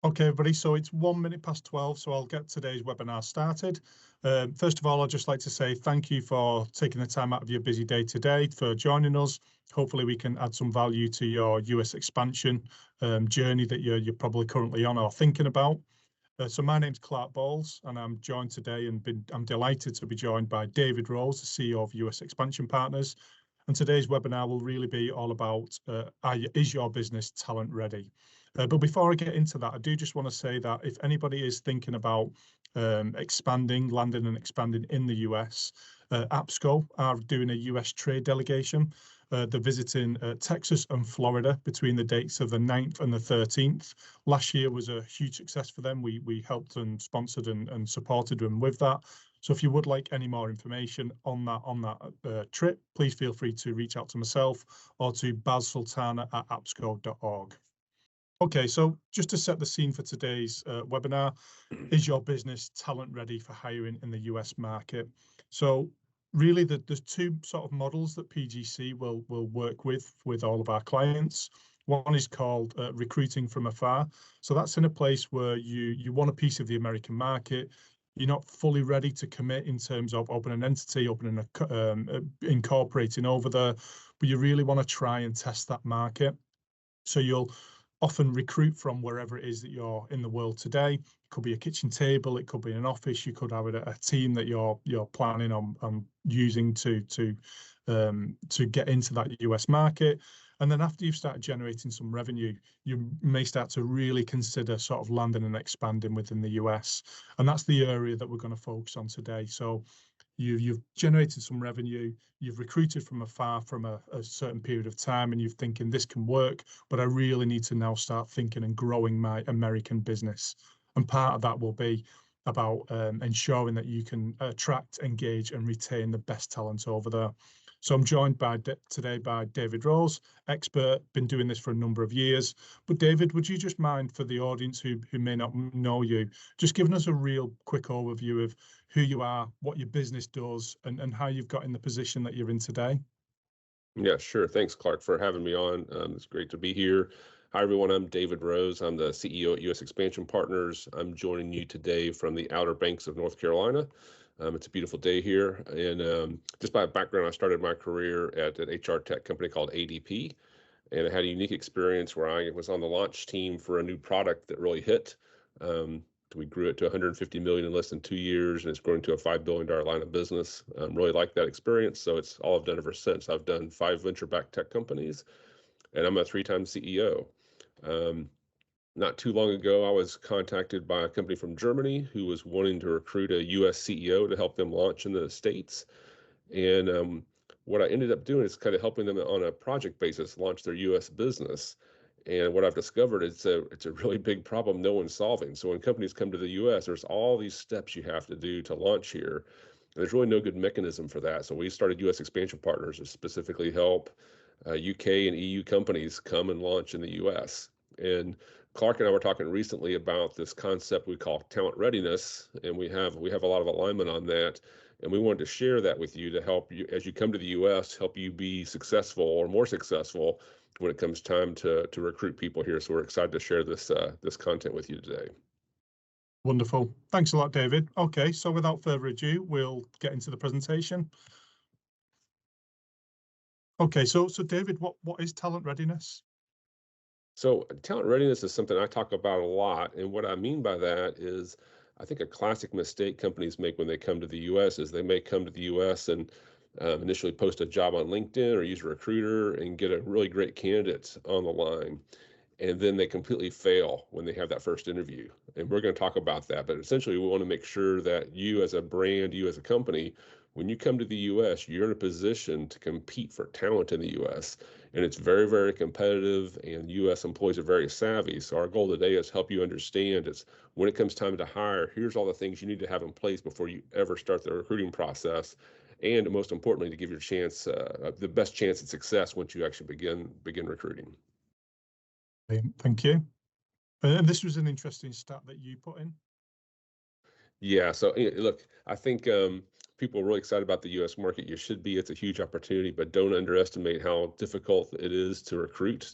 Okay, everybody, so it's 1 minute past 12, so I'll get today's webinar started. First of all, I'd just like to say thank you for taking the time out of your busy day today for joining us. Hopefully we can add some value to your US expansion journey that you're probably currently on or thinking about. So my name's Clark Bowles, and I'm joined today I'm delighted to be joined by David Rose, the CEO of US Expansion Partners. And today's webinar will really be all about, is your business talent ready? But before I get into that, I do just want to say that if anybody is thinking about landing and expanding in the US, APSCO are doing a US trade delegation. They're visiting Texas and Florida between the dates of the 9th and the 13th. Last year was a huge success for them. We helped and sponsored and supported them with that. So if you would like any more information on that trip, please feel free to reach out to myself or to bazsultana@apsco.org. Okay, so just to set the scene for today's webinar, is your business talent ready for hiring in the US market? So really there's two sort of models that PGC will work with all of our clients. One is called recruiting from afar. So that's in a place where you want a piece of the American market. You're not fully ready to commit in terms of opening an entity, incorporating over there, but you really want to try and test that market. So you'll often recruit from wherever it is that you're in the world today. It could be a kitchen table, it could be an office, you could have a team that you're planning on using to get into that US market. And then after you've started generating some revenue, you may start to really consider sort of landing and expanding within the US. And that's the area that we're going to focus on today. So you've generated some revenue, you've recruited from afar from a certain period of time, and you're thinking this can work, but I really need to now start thinking and growing my American business. And part of that will be about ensuring that you can attract, engage, and retain the best talent over there. So I'm joined today by David Rose, expert, been doing this for a number of years. But David, would you just mind, for the audience who may not know you, just giving us a real quick overview of who you are, what your business does, and how you've got in the position that you're in today? Yeah, sure. Thanks, Clark, for having me on. It's great to be here. Hi, everyone. I'm David Rose. I'm the CEO at US Expansion Partners. I'm joining you today from the Outer Banks of North Carolina. It's a beautiful day here. And just by background, I started my career at an HR tech company called ADP. And I had a unique experience where I was on the launch team for a new product that really hit. We grew it to 150 million in less than 2 years, and it's growing to a $5 billion line of business. Really like that experience. So it's all I've done ever since. I've done 5 venture-backed tech companies, and I'm a 3-time CEO. Not too long ago, I was contacted by a company from Germany who was wanting to recruit a US CEO to help them launch in the States. And what I ended up doing is kind of helping them on a project basis launch their US business. And what I've discovered is it's a really big problem no one's solving. So when companies come to the US, there's all these steps you have to do to launch here. And there's really no good mechanism for that. So we started US Expansion Partners to specifically help UK and EU companies come and launch in the US. And Clark and I were talking recently about this concept we call talent readiness, and we have a lot of alignment on that. And we wanted to share that with you to help you as you come to the US, help you be successful or more successful when it comes time to recruit people here. So we're excited to share this content with you today. Wonderful. Thanks a lot, David. Okay, so without further ado, we'll get into the presentation. Okay, so David, what is talent readiness? So talent readiness is something I talk about a lot. And what I mean by that is I think a classic mistake companies make when they come to the US is they may come to the US and initially post a job on LinkedIn or use a recruiter and get a really great candidate on the line. And then they completely fail when they have that first interview. And we're going to talk about that. But essentially, we want to make sure that you as a brand, you as a company, when you come to the US, you're in a position to compete for talent in the US. And it's very, very competitive, and US employees are very savvy. So our goal today is help you understand it's when it comes time to hire, here's all the things you need to have in place before you ever start the recruiting process. And most importantly, to give your chance, the best chance at success once you actually begin recruiting. Thank you. And this was an interesting stat that you put in. Yeah. So look, I think people are really excited about the U.S. market. You should be. It's a huge opportunity, but don't underestimate how difficult it is to recruit.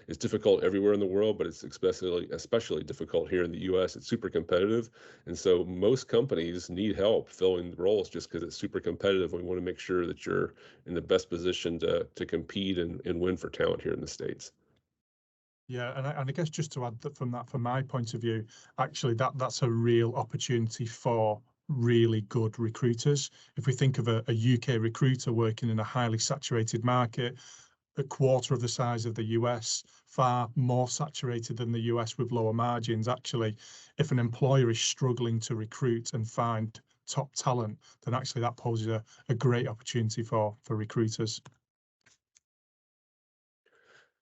It's difficult everywhere in the world, but it's especially difficult here in the U.S. It's super competitive, and so most companies need help filling roles just because it's super competitive. We want to make sure that you're in the best position to compete and win for talent here in the States. Yeah, and I guess just to add that from my point of view, actually that's a real opportunity for really good recruiters. If we think of a UK recruiter working in a highly saturated market, a quarter of the size of the US, far more saturated than the US with lower margins. Actually, if an employer is struggling to recruit and find top talent, then actually that poses a great opportunity for recruiters.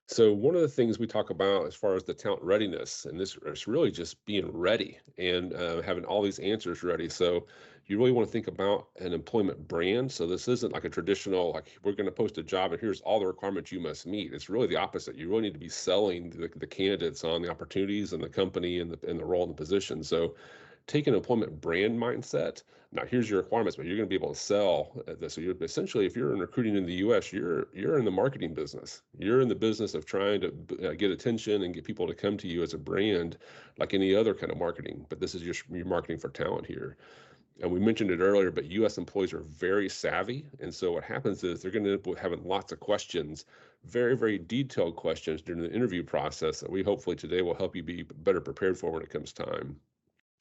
So one of the things we talk about as far as the talent readiness, and this is really just being ready and having all these answers ready. So you really want to think about an employment brand. So this isn't like a traditional, like we're going to post a job and here's all the requirements you must meet. It's really the opposite. You really need to be selling the candidates on the opportunities and the company and the role and the position. So take an employment brand mindset. Now, here's your requirements, but you're going to be able to sell this. So you're essentially, if you're in recruiting in the U.S., you're in the marketing business. You're in the business of trying to get attention and get people to come to you as a brand, like any other kind of marketing. But this is your marketing for talent here. And we mentioned it earlier, but U.S. employees are very savvy, and so what happens is they're going to end up with having lots of questions, very, very detailed questions during the interview process that we hopefully today will help you be better prepared for when it comes time.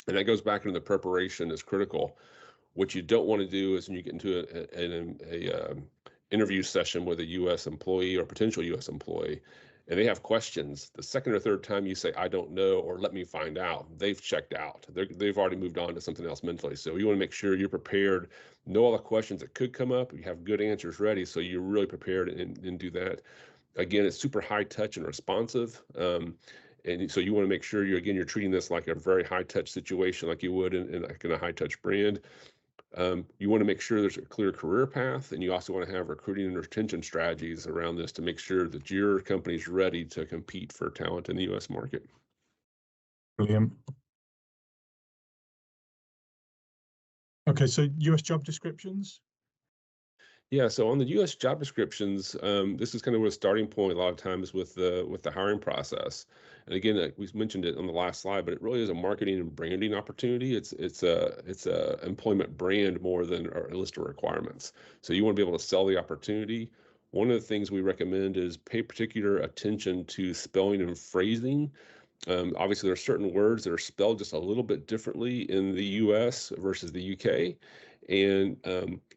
And that goes back into the preparation is critical. What you don't want to do is when you get into an interview session with a U.S. employee or potential U.S. employee, and they have questions, the second or third time you say, I don't know, or let me find out, they've checked out. They've already moved on to something else mentally. So you want to make sure you're prepared, know all the questions that could come up, you have good answers ready, so you're really prepared and do that. Again, it's super high touch and responsive. And so you want to make sure you're treating this like a very high touch situation, like you would in a high touch brand. You want to make sure there's a clear career path, and you also want to have recruiting and retention strategies around this to make sure that your company's ready to compete for talent in the U.S. market. Brilliant. Okay, so US job descriptions. Yeah, so on the U.S. job descriptions, this is kind of a starting point a lot of times with the hiring process. And again, we mentioned it on the last slide, but it really is a marketing and branding opportunity. It's a employment brand more than a list of requirements. So you want to be able to sell the opportunity. One of the things we recommend is pay particular attention to spelling and phrasing. Obviously, there are certain words that are spelled just a little bit differently in the U.S. versus the U.K. And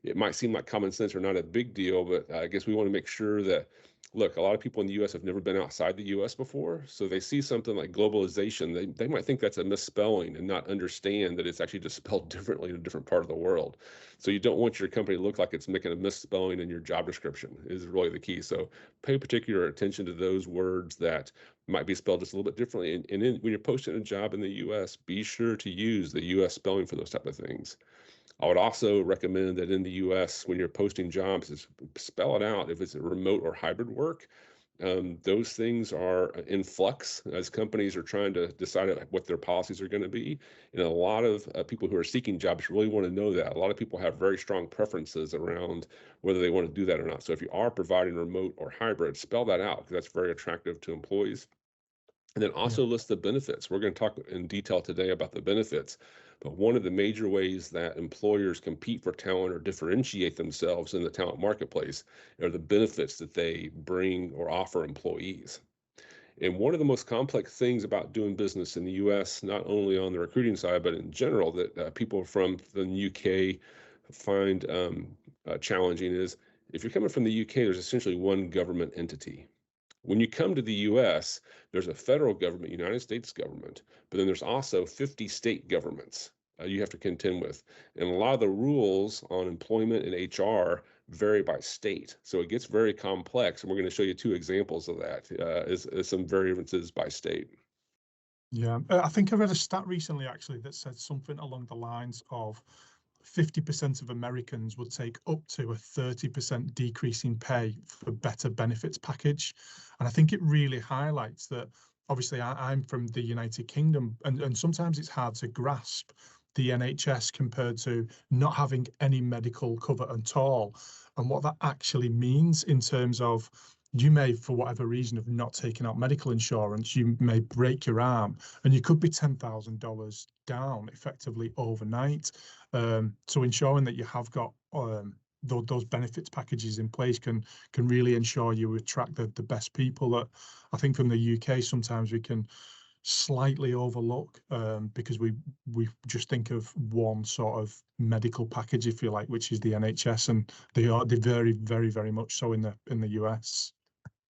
it might seem like common sense or not a big deal, but I guess we want to make sure that, look, a lot of people in the U.S. have never been outside the U.S. before. So they see something like globalization. They might think that's a misspelling and not understand that it's actually just spelled differently in a different part of the world. So you don't want your company to look like it's making a misspelling in your job description is really the key. So pay particular attention to those words that might be spelled just a little bit differently. And then when you're posting a job in the U.S., be sure to use the U.S. spelling for those type of things. I would also recommend that in the U.S., when you're posting jobs, is spell it out if it's a remote or hybrid work. Those things are in flux as companies are trying to decide what their policies are going to be. And a lot of people who are seeking jobs really want to know that. A lot of people have very strong preferences around whether they want to do that or not. So if you are providing remote or hybrid, spell that out because that's very attractive to employees. And then Yeah. also list the benefits. We're going to talk in detail today about the benefits. But one of the major ways that employers compete for talent or differentiate themselves in the talent marketplace are the benefits that they bring or offer employees. And one of the most complex things about doing business in the US, not only on the recruiting side, but in general, that people from the UK find challenging is if you're coming from the UK, there's essentially one government entity. When you come to the US, there's a federal government, United States government, but then there's also 50 state governments you have to contend with. And a lot of the rules on employment and HR vary by state. So it gets very complex. And we're going to show you two examples of that, is some variances by state. Yeah, I think I read a stat recently actually that said something along the lines of 50% of Americans would take up to a 30% decrease in pay for better benefits package. And I think it really highlights that obviously I'm from the United Kingdom and sometimes it's hard to grasp the NHS compared to not having any medical cover at all, and what that actually means in terms of you may, for whatever reason, have not taken out medical insurance, you may break your arm, and you could be $10,000 down effectively overnight. So ensuring that you have got those benefits packages in place can really ensure you attract the best people that I think from the UK sometimes we can slightly overlook, because we just think of one sort of medical package, if you like, which is the NHS, and they vary very much so in the US.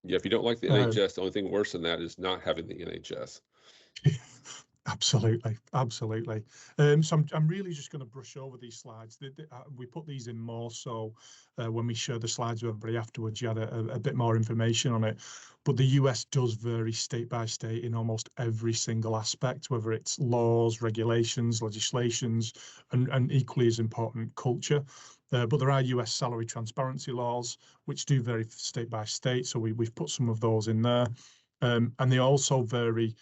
Yeah, if you don't like the Um, NHS, the only thing worse than that is not having the NHS. Absolutely, absolutely. So I'm really just going to brush over these slides. We put these in more so when we share the slides with everybody afterwards, you had a bit more information on it. But the US does vary state by state in almost every single aspect, whether it's laws, regulations, legislations, and equally as important, culture. But there are US salary transparency laws, which do vary state by state. So we've put some of those in there. And they also vary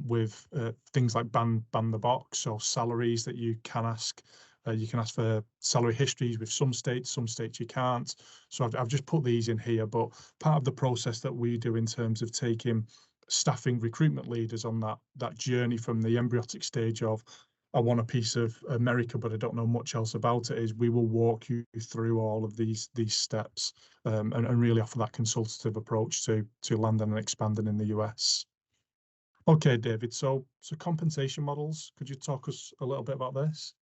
with things like ban the box, so salaries that you can ask. You can ask for salary histories with some states you can't. So I've just put these in here, but part of the process that we do in terms of taking staffing recruitment leaders on that journey from the embryotic stage of I want a piece of America, but I don't know much else about it, is we will walk you through all of these steps, and really offer that consultative approach to landing and expanding in the US. Okay, David. So compensation models. Could you talk us a little bit about this?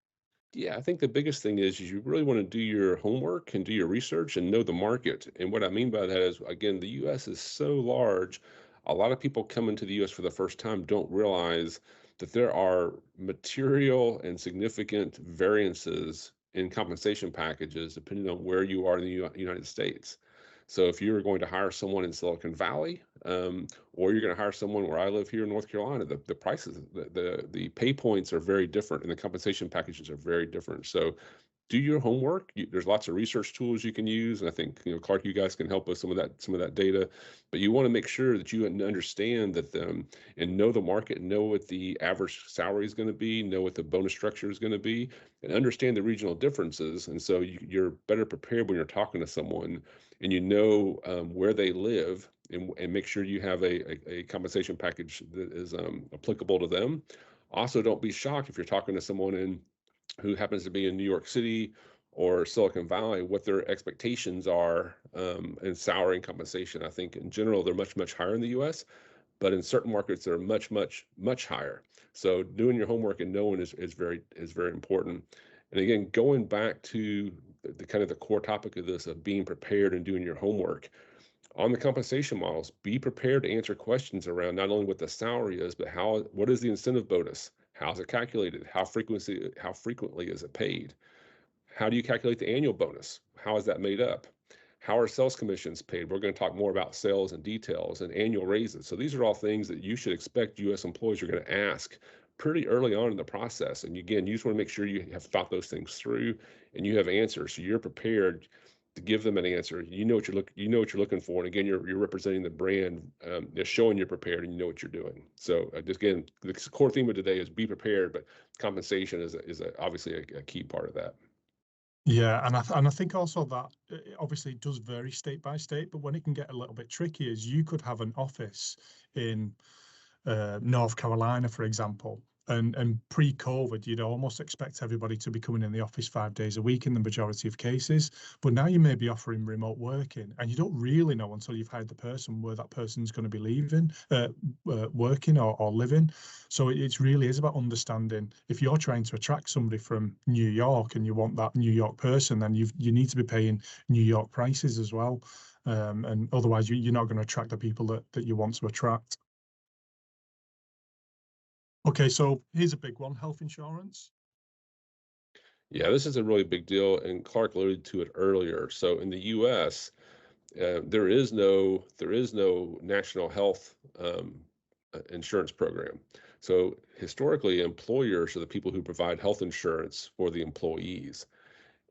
Yeah, I think the biggest thing is you really want to do your homework and do your research and know the market. And what I mean by that is, again, the US is so large. A lot of people coming to the US for the first time don't realize that there are material and significant variances in compensation packages depending on where you are in the United States. So if you're going to hire someone in Silicon Valley, or you're going to hire someone where I live here in North Carolina, the prices, the pay points are very different, and the compensation packages are very different. So do your homework. There's lots of research tools you can use, and I think Clark, you guys can help with some of that data. But you want to make sure that you understand that and know the market, know what the average salary is going to be, know what the bonus structure is going to be, and understand the regional differences. And so you're better prepared when you're talking to someone, and where they live, and make sure you have a compensation package that is applicable to them. Also, don't be shocked if you're talking to someone who happens to be in New York City or Silicon Valley, what their expectations are in salary and compensation. I think in general, they're much higher in the US, but in certain markets, they're much higher. So doing your homework and knowing is very important. And again, going back to the kind of the core topic of this, of being prepared and doing your homework on the compensation models, be prepared to answer questions around not only what the salary is, but what is the incentive bonus? How's it calculated? How frequently is it paid? How do you calculate the annual bonus? How is that made up? How are sales commissions paid? We're going to talk more about sales and details and annual raises. So these are all things that you should expect US employees are going to ask pretty early on in the process. And again, you just want to make sure you have thought those things through and you have answers. So you're prepared to give them an answer. You know what you're looking for. And again, you're representing the brand, you're showing you're prepared and you know what you're doing. So just again, the core theme of today is be prepared, but compensation is obviously a key part of that. Yeah, and I think also that obviously it does vary state by state, but when it can get a little bit tricky is you could have an office in North Carolina, for example, and pre-COVID, you'd almost expect everybody to be coming in the office 5 days a week in the majority of cases. But now you may be offering remote working, and you don't really know until you've hired the person where that person's going to be working or living. So it really is about understanding. If you're trying to attract somebody from New York and you want that New York person, then you need to be paying New York prices as well. And otherwise, you're not going to attract the people that you want to attract. Okay, so here's a big one, health insurance. Yeah, this is a really big deal, and Clark alluded to it earlier. So in the U.S., there is no national health insurance program. So historically, employers are the people who provide health insurance for the employees.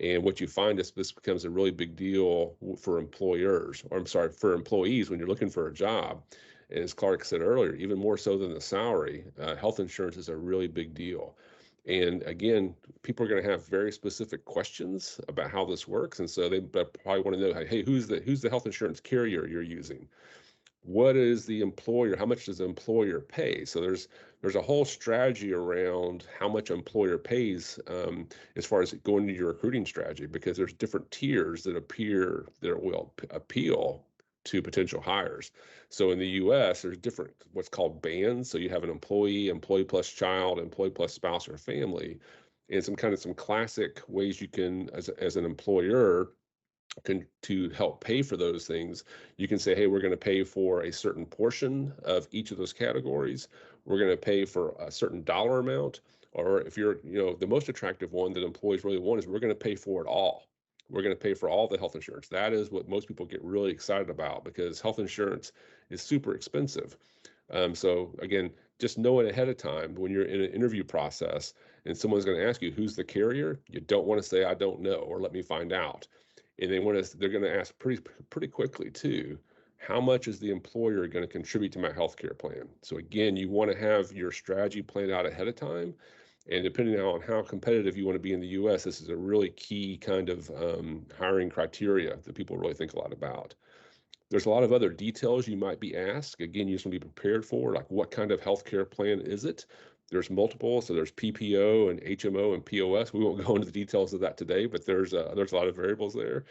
And what you find is this becomes a really big deal for employers, or I'm sorry, for employees when you're looking for a job. And as Clark said earlier, even more so than the salary, health insurance is a really big deal. And again, people are going to have very specific questions about how this works, and so they probably want to know, hey, who's the health insurance carrier you're using? What is the employer? How much does the employer pay? So there's a whole strategy around how much employer pays, as far as going to your recruiting strategy, because there's different tiers that will appeal to potential hires. So in the U.S., there's different what's called bands. So you have an employee, employee plus child, employee plus spouse or family, and some classic ways you can, as an employer, to help pay for those things. You can say, hey, we're going to pay for a certain portion of each of those categories. We're going to pay for a certain dollar amount. Or if you're, the most attractive one that employees really want is we're going to pay for it all. We're going to pay for all the health insurance. That is what most people get really excited about, because health insurance is super expensive. So again, just knowing ahead of time when you're in an interview process and someone's going to ask you who's the carrier, you don't want to say I don't know or let me find out. And they're going to ask pretty quickly too, how much is the employer going to contribute to my healthcare plan? So again, you want to have your strategy planned out ahead of time. And depending on how competitive you want to be in the U.S., this is a really key kind of hiring criteria that people really think a lot about. There's a lot of other details you might be asked. Again, you just want to be prepared for, like, what kind of healthcare plan is it? There's multiple, so there's PPO and HMO and POS. We won't go into the details of that today, but there's a lot of variables there.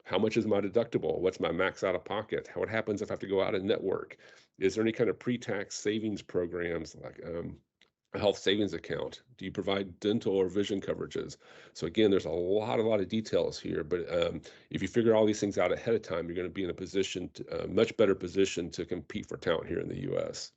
How much is my deductible? What's my max out of pocket? What happens if I have to go out and network? Is there any kind of pre-tax savings programs, like a health savings account? Do you provide dental or vision coverages? So again, there's a lot of details here, but if you figure all these things out ahead of time, you're going to be in a much better position to compete for talent here in the U.S.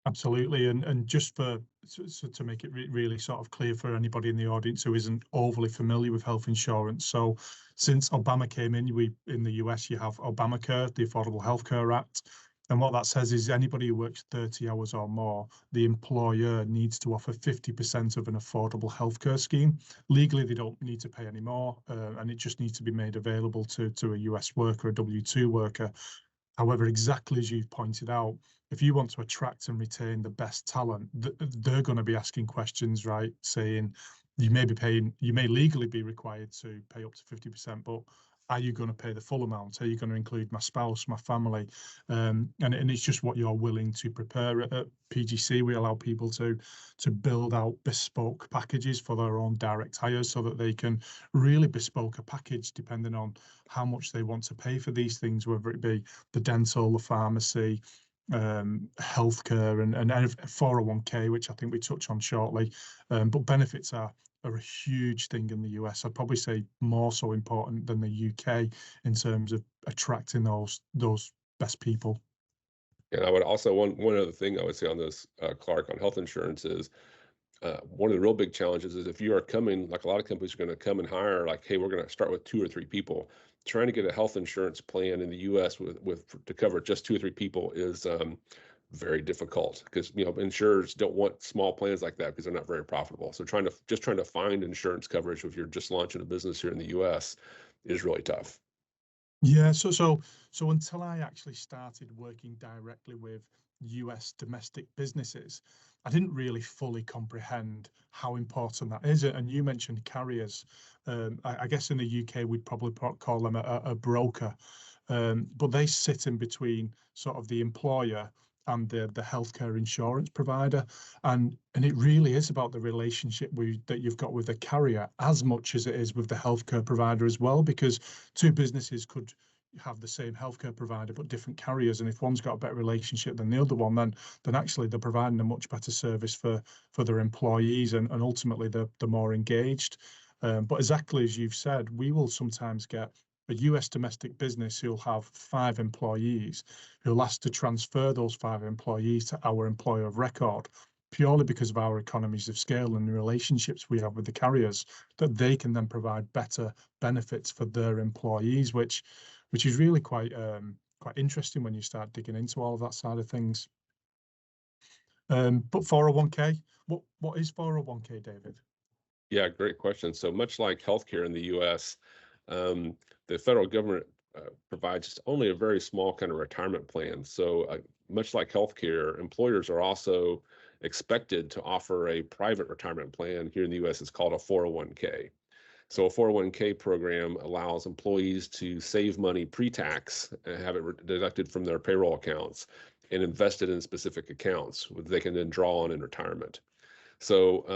Absolutely, and just so to make it really sort of clear for anybody in the audience who isn't overly familiar with health insurance. So, since Obama came in, we in the US you have Obamacare, the Affordable Health Care Act, and what that says is anybody who works 30 hours or more, the employer needs to offer 50% of an affordable healthcare scheme. Legally, they don't need to pay any more, and it just needs to be made available to a US worker, a W-2 worker. However, exactly as you've pointed out, if you want to attract and retain the best talent, they're going to be asking questions, right? Saying you may legally be required to pay up to 50%, but are you going to pay the full amount? Are you going to include my spouse, my family? And it's just what you're willing to prepare. At PGC, we allow people to build out bespoke packages for their own direct hires so that they can really bespoke a package depending on how much they want to pay for these things, whether it be the dental, the pharmacy, healthcare, and 401k, which I think we touch on shortly. But benefits are a huge thing in the US. I'd probably say more so important than the UK in terms of attracting those best people. And I would also, one other thing I would say on this, Clark, on health insurance is, one of the real big challenges is if you are coming, like a lot of companies are going to come and hire, like, hey, we're going to start with 2 or 3 people. Trying to get a health insurance plan in the U.S. to cover just 2 or 3 people is very difficult, because insurers don't want small plans like that because they're not very profitable. So trying to find insurance coverage if you're just launching a business here in the U.S. is really tough. Yeah, so until I actually started working directly with US domestic businesses, I didn't really fully comprehend how important that is. And you mentioned carriers. I guess in the UK we'd probably call them a broker, but they sit in between sort of the employer and the healthcare insurance provider, and it really is about the relationship that you've got with the carrier as much as it is with the healthcare provider as well, because two businesses could have the same healthcare provider but different carriers, and if one's got a better relationship than the other one, then actually they're providing a much better service for their employees, and ultimately they're more engaged. But exactly as you've said, we will sometimes get a US domestic business who'll have 5 employees who'll ask to transfer those 5 employees to our employer of record, purely because of our economies of scale and the relationships we have with the carriers, that they can then provide better benefits for their employees, which is really quite interesting when you start digging into all of that side of things. But 401k, what is 401k, David? Yeah, great question. So much like healthcare in the U.S., the federal government provides only a very small kind of retirement plan. So much like healthcare, employers are also expected to offer a private retirement plan. Here in the US, it's called a 401k. So a 401k program allows employees to save money pre-tax, have it deducted from their payroll accounts, and invest it in specific accounts that they can then draw on in retirement. So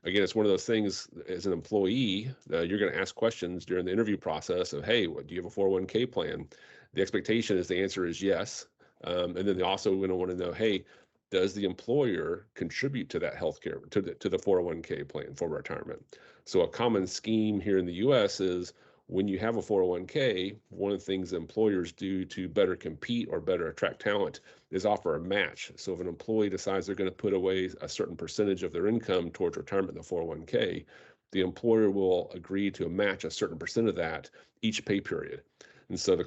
again, it's one of those things as an employee, you're going to ask questions during the interview process of, hey, do you have a 401k plan? The expectation is the answer is yes. And then they also going to want to know, hey, does the employer contribute to that healthcare, to the 401k plan for retirement? So a common scheme here in the US is when you have a 401k, one of the things that employers do to better compete or better attract talent is offer a match. So if an employee decides they're going to put away a certain percentage of their income towards retirement in the 401k, the employer will agree to match a certain percent of that each pay period. And so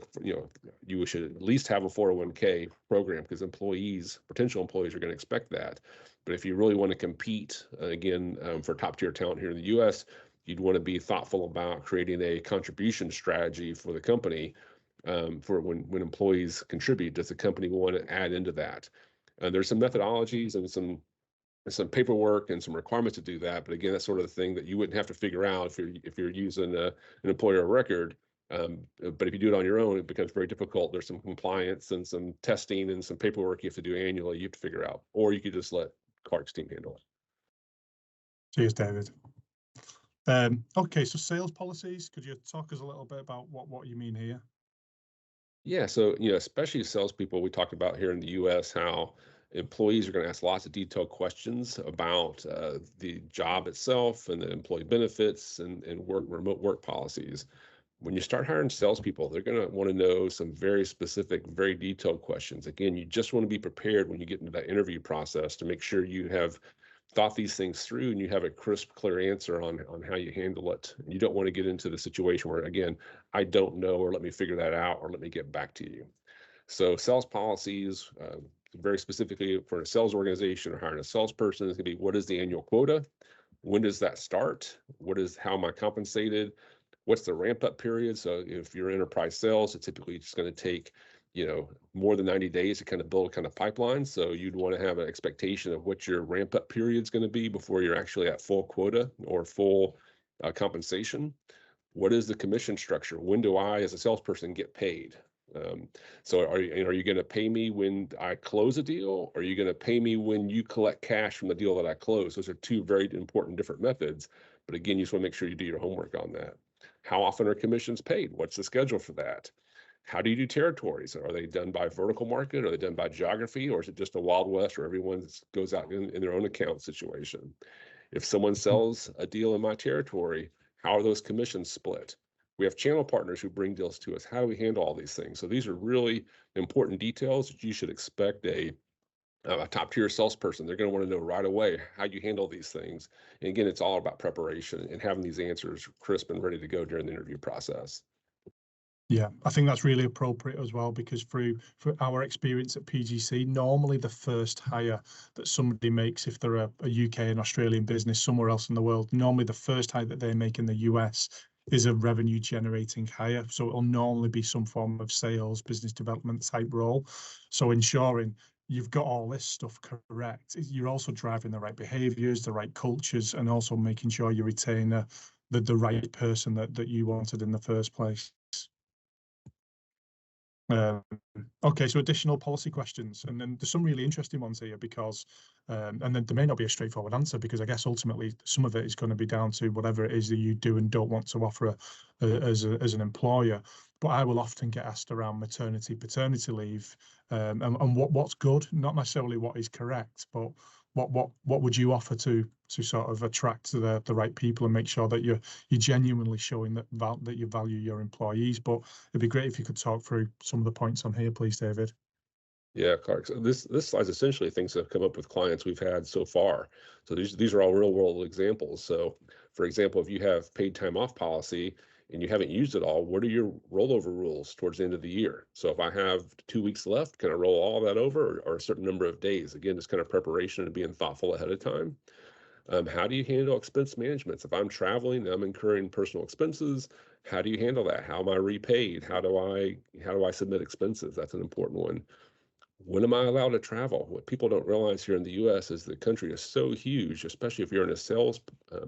you should at least have a 401k program because potential employees are going to expect that. But if you really want to compete, again, for top tier talent here in the US, you'd want to be thoughtful about creating a contribution strategy for the company for when employees contribute. Does the company want to add into that? There's some methodologies and some paperwork and some requirements to do that. But again, that's sort of the thing that you wouldn't have to figure out if you're using an employer of record. But if you do it on your own, it becomes very difficult. There's some compliance and some testing and some paperwork you have to do annually. You have to figure out, or you could just let Clark's team handle it. Cheers, David. Okay, so sales policies. Could you talk us a little bit about what you mean here? Yeah, so especially salespeople, we talked about here in the U.S. how employees are going to ask lots of detailed questions about the job itself and the employee benefits and remote work policies. When you start hiring salespeople, they're going to want to know some very specific, very detailed questions. Again, you just want to be prepared when you get into that interview process to make sure you have thought these things through and you have a crisp, clear answer on how you handle it. You don't want to get into the situation where, again, I don't know, or let me figure that out, or let me get back to you. So sales policies, very specifically for a sales organization or hiring a salesperson, is going to be, what is the annual quota? When does that start? How am I compensated? What's the ramp up period? So if you're enterprise sales, it's typically just going to take, more than 90 days to kind of build a kind of pipeline. So you'd want to have an expectation of what your ramp up period is going to be before you're actually at full quota or full compensation. What is the commission structure? When do I, as a salesperson, get paid? So are you going to pay me when I close a deal? Or are you going to pay me when you collect cash from the deal that I close? Those are two very important different methods. But again, you just want to make sure you do your homework on that. How often are commissions paid? What's the schedule for that? How do you do territories? Are they done by vertical market? Are they done by geography? Or is it just a Wild West where everyone goes out in their own account situation? If someone sells a deal in my territory, how are those commissions split? We have channel partners who bring deals to us. How do we handle all these things? So these are really important details that you should expect a top tier salesperson. They're going to want to know right away how you handle these things. And again, it's all about preparation and having these answers crisp and ready to go during the interview process. Yeah, I think that's really appropriate as well, because for our experience at PGC, normally the first hire that somebody makes, if they're a UK and Australian business somewhere else in the world, normally the first hire that they make in the US is a revenue generating hire. So it'll normally be some form of sales, business development type role. So ensuring you've got all this stuff correct, you're also driving the right behaviors, the right cultures, and also making sure you retain the right person that you wanted in the first place. Okay, so additional policy questions, and then there's some really interesting ones here because, and then there may not be a straightforward answer, because I guess ultimately some of it is going to be down to whatever it is that you do and don't want to offer as an employer. But I will often get asked around maternity, paternity leave, and what's good, not necessarily what is correct, but what would you offer to sort of attract the right people and make sure that you're genuinely showing that you value your employees. But it'd be great if you could talk through some of the points on here, please, David. Yeah, Clark. So this slide's essentially things that have come up with clients we've had so far. So these are all real world examples. So for example, if you have paid time off policy and you haven't used it all, what are your rollover rules towards the end of the year? So if I have 2 weeks left, can I roll all that over, or a certain number of days? Again, it's kind of preparation and being thoughtful ahead of time. How do you handle expense management? So if I'm traveling, I'm incurring personal expenses. How do you handle that? How am I repaid? How do I submit expenses? That's an important one. When am I allowed to travel? What people don't realize here in the US is the country is so huge, especially if you're in a sales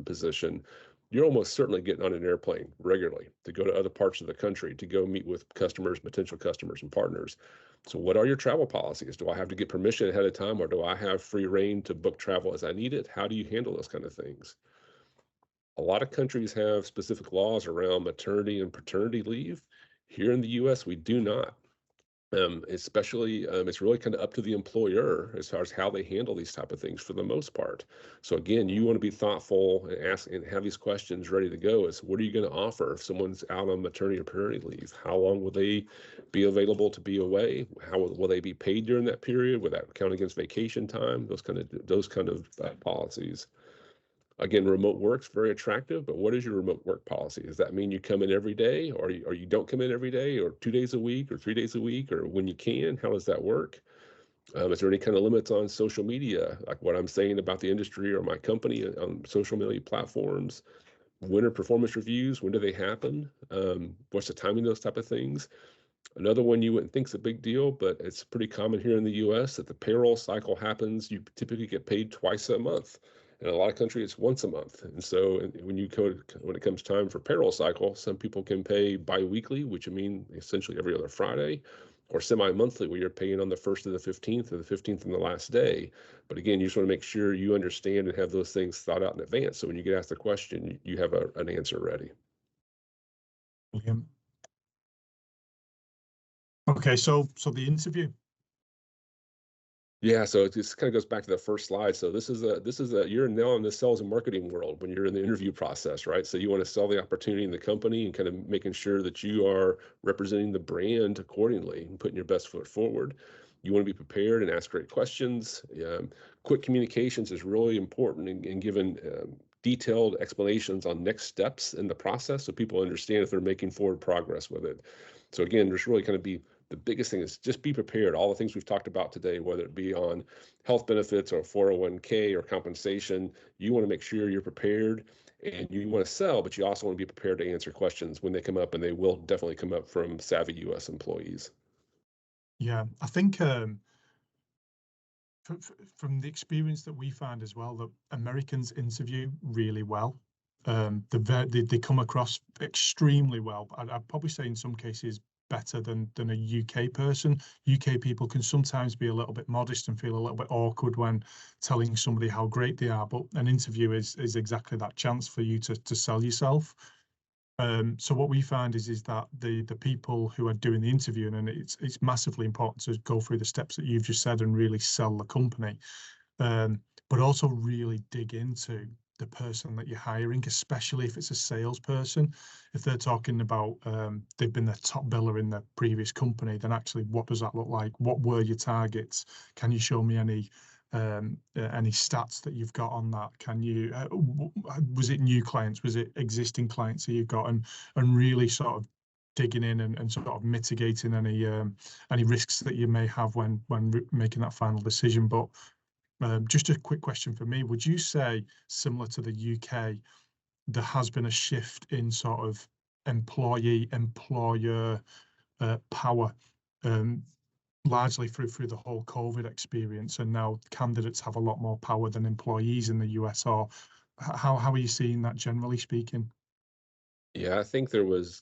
position, you're almost certainly getting on an airplane regularly to go to other parts of the country to go meet with customers, potential customers, and partners. So, what are your travel policies? Do I have to get permission ahead of time, or do I have free reign to book travel as I need it? How do you handle those kind of things? A lot of countries have specific laws around maternity and paternity leave. Here in the US, we do not. Especially, it's really kind of up to the employer as far as how they handle these type of things for the most part. So again, you want to be thoughtful and ask and have these questions ready to go. Is what are you going to offer if someone's out on maternity or paternity leave? How long will they be available to be away? How will they be paid during that period? Will that count against vacation time? Those kind of policies. Again, remote work's very attractive, but what is your remote work policy? Does that mean you come in every day, or you don't come in every day, or 2 days a week, or 3 days a week, or when you can? How does that work? Is there any kind of limits on social media, like what I'm saying about the industry or my company on social media platforms? When are performance reviews? When do they happen? What's the timing of those type of things? Another one you wouldn't think is a big deal, but it's pretty common here in the US that the payroll cycle happens. You typically get paid twice a month. In a lot of countries, it's once a month. And so when it comes time for payroll cycle, some people can pay biweekly, which would mean essentially every other Friday, or semi-monthly, where you're paying on the first of the 15th or the 15th and the last day. But again, you just want to make sure you understand and have those things thought out in advance. So when you get asked the question, you have an answer ready. Brilliant. Okay, so the interview. Yeah, so it just kind of goes back to the first slide. So this is a you're now in the sales and marketing world when you're in the interview process, right? So you want to sell the opportunity in the company and kind of making sure that you are representing the brand accordingly and putting your best foot forward. You want to be prepared and ask great questions. Quick communications is really important in giving detailed explanations on next steps in the process so people understand if they're making forward progress with it. So again, there's really kind of be the biggest thing is just be prepared. All the things we've talked about today, whether it be on health benefits or 401k or compensation, you want to make sure you're prepared and you want to sell, but you also want to be prepared to answer questions when they come up, and they will definitely come up from savvy US employees. Yeah, I think from the experience that we find as well, that Americans interview really well. They come across extremely well. I'd probably say in some cases better than a UK person. UK people can sometimes be a little bit modest and feel a little bit awkward when telling somebody how great they are. But an interview is exactly that chance for you to sell yourself. So what we find is that the people who are doing the interviewing, and it's massively important to go through the steps that you've just said and really sell the company, but also really dig into the person that you're hiring, especially if it's a salesperson. If they're talking about they've been the top biller in the previous company, then actually what does that look like? What were your targets? Can you show me any stats that you've got on that? Can you was it new clients? Was it existing clients that you've got? And really sort of digging in and sort of mitigating any risks that you may have when making that final decision. But just a quick question for me: would you say, similar to the UK, there has been a shift in sort of employee employer power? Largely through the whole COVID experience, and now candidates have a lot more power than employees in the US. Or how are you seeing that, generally speaking? Yeah, I think to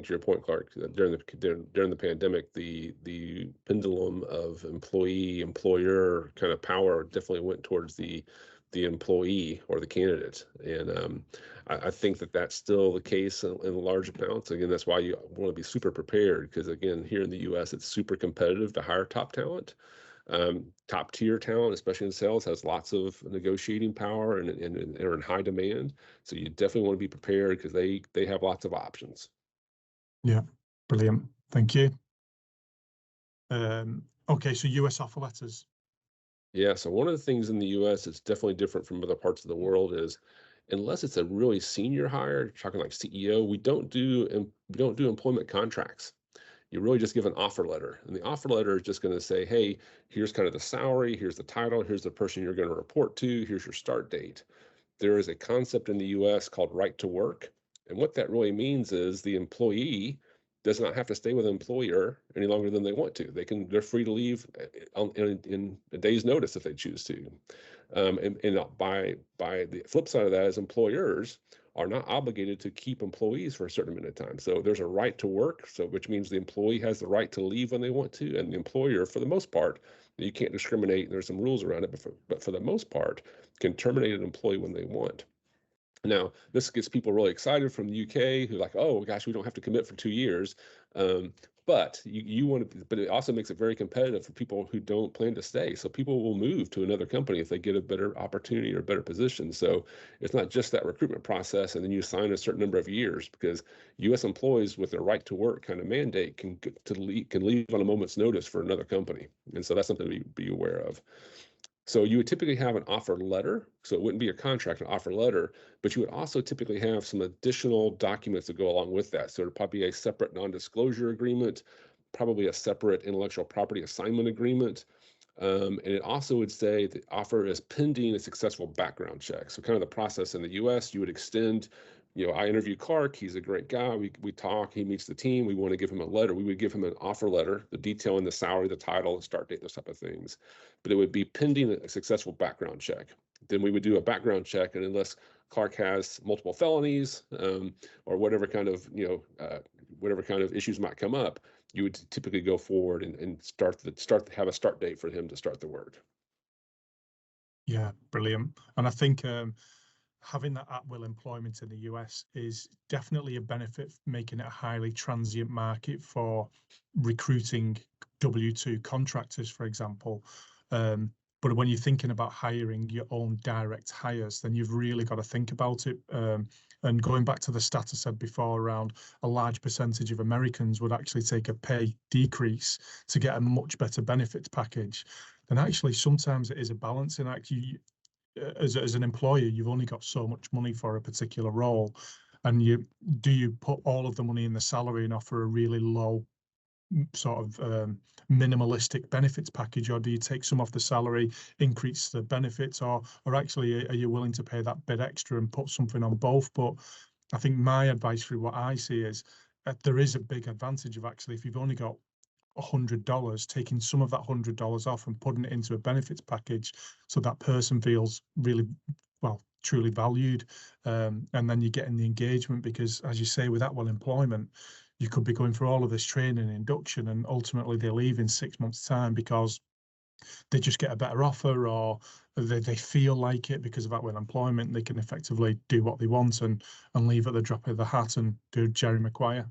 your point, Clark, during the pandemic, the pendulum of employee employer kind of power definitely went towards the employee or the candidate, and I think that that's still the case in large amounts. Again, that's why you want to be super prepared, because again, here in the U.S., it's super competitive to hire top talent. Top tier talent, especially in sales, has lots of negotiating power and are in high demand. So you definitely want to be prepared because they have lots of options. Yeah, brilliant. Thank you. Okay, so US offer letters. Yeah, so one of the things in the US that's definitely different from other parts of the world is unless it's a really senior hire, talking like CEO, we don't do employment contracts. You really just give an offer letter. And the offer letter is just going to say, hey, here's kind of the salary, here's the title, here's the person you're going to report to, here's your start date. There is a concept in the US called right to work. And what that really means is the employee does not have to stay with an employer any longer than they want to. They're free to leave in a day's notice if they choose to. And by the flip side of that is employers are not obligated to keep employees for a certain amount of time. So there's a right to work, so which means the employee has the right to leave when they want to, and the employer, for the most part, you can't discriminate. There's some rules around it, but for the most part, can terminate an employee when they want. Now, this gets people really excited from the UK who are like, oh gosh, we don't have to commit for 2 years. But you want to, but it also makes it very competitive for people who don't plan to stay. So people will move to another company if they get a better opportunity or better position. So it's not just that recruitment process and then you sign a certain number of years, because U.S. employees with their right to work kind of mandate can leave on a moment's notice for another company. And so that's something to be aware of. So you would typically have an offer letter. So it wouldn't be a contract, an offer letter, but you would also typically have some additional documents that go along with that. So it'd probably be a separate non-disclosure agreement, probably a separate intellectual property assignment agreement. And it also would say the offer is pending a successful background check. So kind of the process in the US, you would extend, I interview Clark, he's a great guy. We talk, he meets the team, we want to give him a letter. We would give him an offer letter, the detail in the salary, the title, the start date, those type of things. But it would be pending a successful background check. Then we would do a background check, and unless Clark has multiple felonies or whatever kind of issues might come up, you would typically go forward and have a start date for him to start the work. Yeah, brilliant. And I think having that at-will employment in the US is definitely a benefit, making it a highly transient market for recruiting W-2 contractors, for example. But when you're thinking about hiring your own direct hires, then you've really got to think about it. And going back to the stat I said before around a large percentage of Americans would actually take a pay decrease to get a much better benefits package. And actually, sometimes it is a balancing act. As an employer, you've only got so much money for a particular role, and you put all of the money in the salary and offer a really low sort of minimalistic benefits package, or do you take some off the salary, increase the benefits, or actually are you willing to pay that bit extra and put something on both? But I think my advice for what I see is there is a big advantage of actually, if you've only got $100, taking some of that $100 off and putting it into a benefits package so that person feels really, well, truly valued. And then you're getting the engagement, because as you say, with at-will employment, you could be going through all of this training and induction, and ultimately they leave in 6 months' time because they just get a better offer, or they feel like it because of at-will employment. They can effectively do what they want and leave at the drop of the hat and do Jerry Maguire.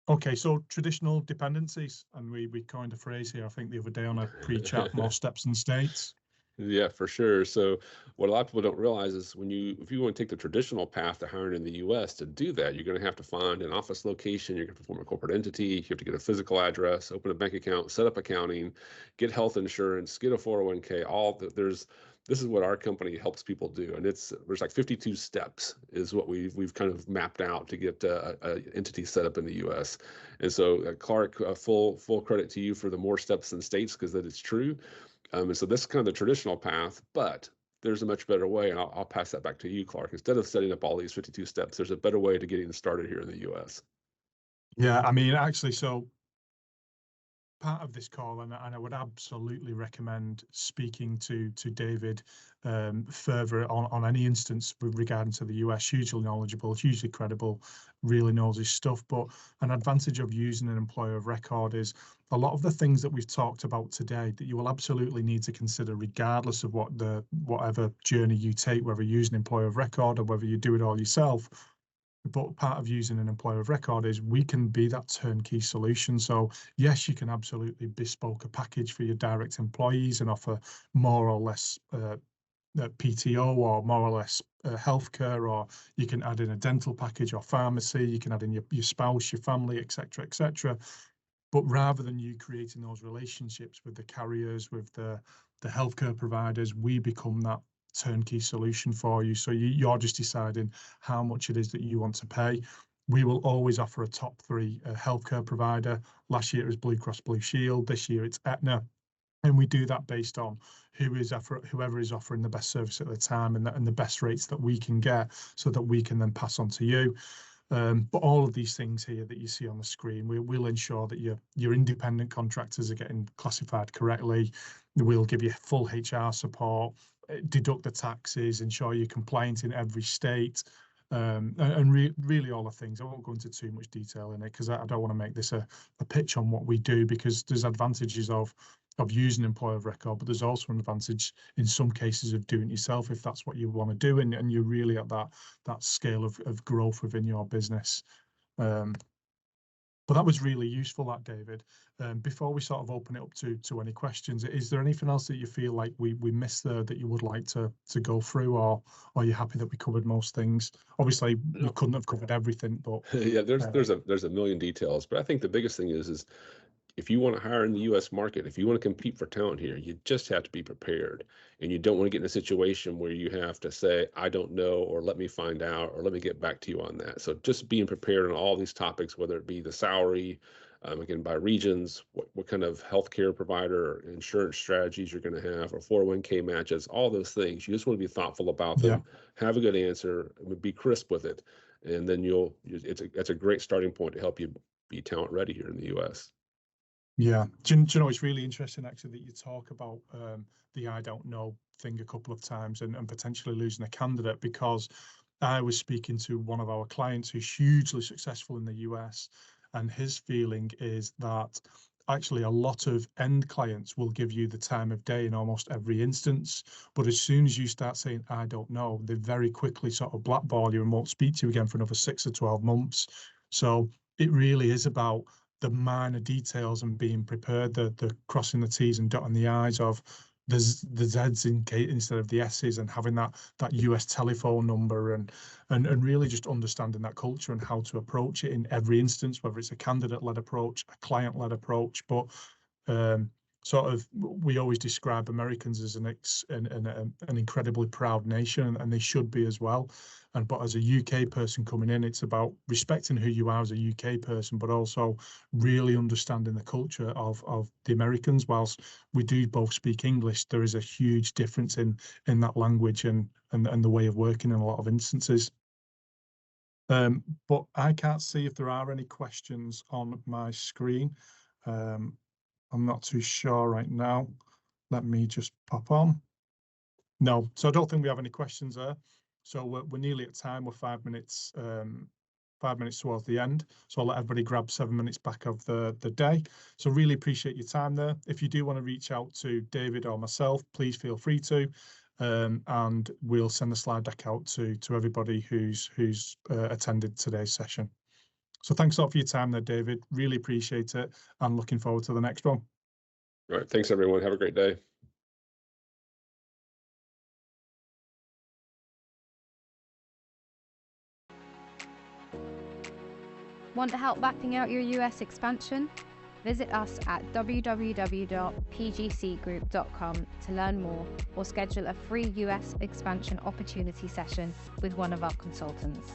Okay, so traditional dependencies, and we coined a phrase here, I think, the other day on a pre-chat, more steps and states. Yeah, for sure. So what a lot of people don't realize is if you want to take the traditional path to hiring in the US, to do that, you're going to have to find an office location, you're going to form a corporate entity, you have to get a physical address, open a bank account, set up accounting, get health insurance, get a 401k, this is what our company helps people do. And there's like 52 steps is what we've kind of mapped out to get an entity set up in the US. And so Clark, full credit to you for the more steps than states, because that is true. And so this is kind of the traditional path, but there's a much better way. And I'll pass that back to you, Clark. Instead of setting up all these 52 steps, there's a better way to getting started here in the US. Yeah, I mean, actually, so part of this call, and I would absolutely recommend speaking to David further on any instance with regarding to the US. Hugely knowledgeable, hugely credible, really knows his stuff. But an advantage of using an employer of record is a lot of the things that we've talked about today that you will absolutely need to consider, regardless of whatever journey you take, whether you use an employer of record or whether you do it all yourself. But part of using an employer of record is we can be that turnkey solution. So yes, you can absolutely bespoke a package for your direct employees and offer more or less PTO or more or less healthcare, or you can add in a dental package or pharmacy, you can add in your spouse, your family, etc., etc. But rather than you creating those relationships with the carriers, with the healthcare providers, we become that turnkey solution for you. So you're just deciding how much it is that you want to pay. We will always offer a top 3 healthcare provider. Last year it was Blue Cross Blue Shield. This year it's Aetna. And we do that based on whoever is offering the best service at the time and the best rates that we can get, so that we can then pass on to you. But all of these things here that you see on the screen, we'll ensure that your independent contractors are getting classified correctly. We'll give you full HR support, deduct the taxes, ensure you're compliant in every state, and really all the things. I won't go into too much detail in it because I don't want to make this a pitch on what we do, because there's advantages of using employer of record, but there's also an advantage in some cases of doing it yourself if that's what you want to do, and you're really at that scale of growth within your business. But that was really useful, that, David. Before we sort of open it up to any questions, is there anything else that you feel like we missed there that you would like to go through, or are you happy that we covered most things? Obviously, we couldn't have covered everything, but yeah, there's a million details, but I think the biggest thing is if you want to hire in the U.S. market, if you want to compete for talent here, you just have to be prepared. And you don't want to get in a situation where you have to say, I don't know, or let me find out, or let me get back to you on that. So just being prepared on all these topics, whether it be the salary, again, by regions, what kind of healthcare provider or insurance strategies you're going to have, or 401k matches, all those things. You just want to be thoughtful about them, have a good answer, be crisp with it. And then it's a great starting point to help you be talent ready here in the U.S. Yeah, do you know, it's really interesting actually that you talk about the I don't know thing a couple of times and potentially losing a candidate, because I was speaking to one of our clients who's hugely successful in the US, and his feeling is that actually a lot of end clients will give you the time of day in almost every instance, but as soon as you start saying I don't know, they very quickly sort of blackball you and won't speak to you again for another 6 or 12 months. So it really is about the minor details and being prepared, the crossing the T's and dotting the I's of the Z's instead of the S's, and having that US telephone number, and really just understanding that culture and how to approach it in every instance, whether it's a candidate-led approach, a client-led approach. But sort of, we always describe Americans as an incredibly proud nation, and they should be as well. But as a UK person coming in, it's about respecting who you are as a UK person, but also really understanding the culture of the Americans. Whilst we do both speak English, there is a huge difference in that language and the way of working in a lot of instances. But I can't see if there are any questions on my screen. I'm not too sure right now. Let me just pop on. No, so I don't think we have any questions there. So we're nearly at time. We're 5 minutes, 5 minutes towards the end. So I'll let everybody grab 7 minutes back of the day. So really appreciate your time there. If you do want to reach out to David or myself, please feel free to. And we'll send the slide deck out to everybody who's attended today's session. So thanks a lot for your time there, David. Really appreciate it, and looking forward to the next one. All right. Thanks, everyone. Have a great day. Want to help backing out your US expansion? Visit us at www.pgcgroup.com to learn more, or schedule a free US expansion opportunity session with one of our consultants.